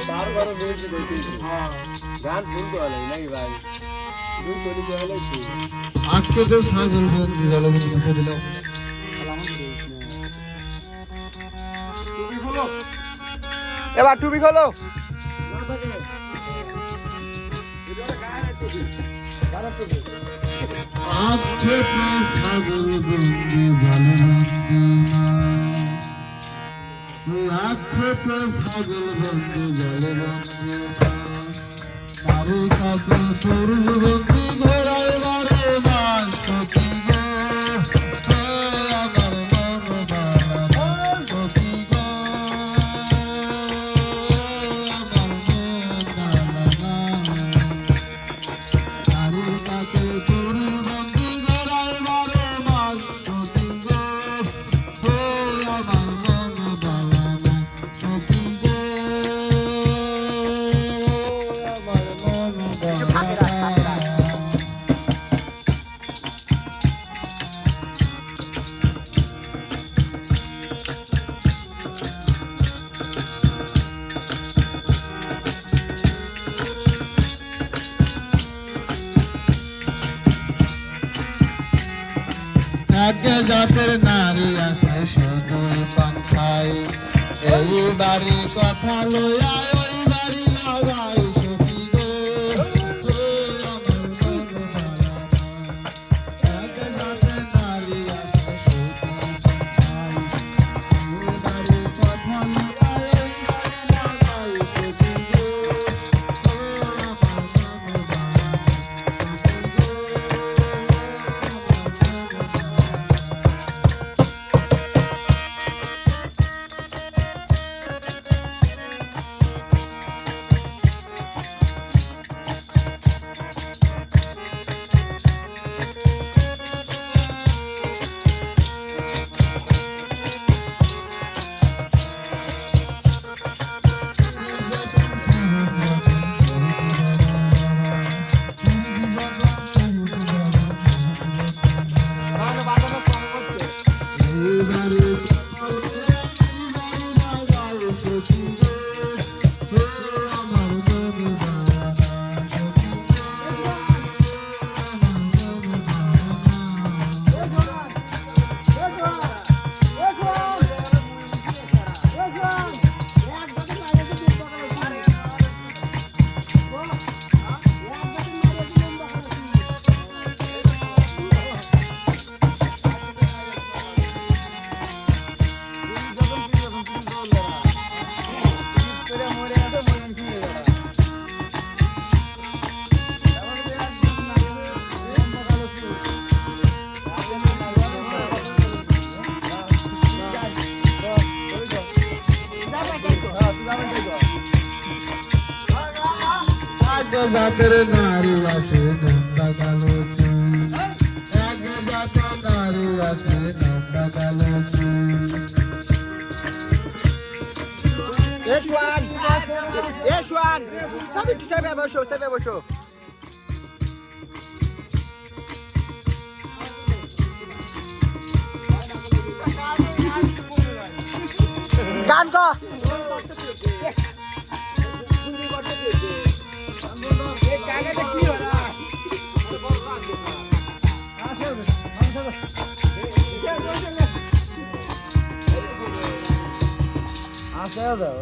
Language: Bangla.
তারপরে বেশি দেখি গান শুনতে হলে নাকি ভাই দুই তৈরি হলে কি আজকে তো ছাগল বন্দি গেল মুছে দিল এবার টুপি খোলো আজকে তো ছাগল বন্দি আজকে তো ছাগল বন্দি গেল তারে কাছে পুরুষ বন্দি ঘোড়ায় মারে মান সখী গো আমার মন বালা সখী গো আমার মন বালা তারে কাছে পুরুষ বন্দি ঘোড়ায় মারে মান সখী গো আমার মন বালা সখী গো আমার মন বালা এক জাতের নারী আছে শুধুই পান্থায় এই বাড়ি কথা লইয়া ওই বাড়ি লাগাই সখী গো আমার মন ভালা এক জাতের নারী আছে শুধুই পান্থায় এই বাড়ি কথা লইয়া ওই বাড়ি লাগাই সখী গো আমার মন ভালা জাতের নারী আছে নন্দা কালো এক জাতের নারী আছে নন্দা কালো Yeshwan, sabe que sabe a show. Ganto. আচ্ছা দাও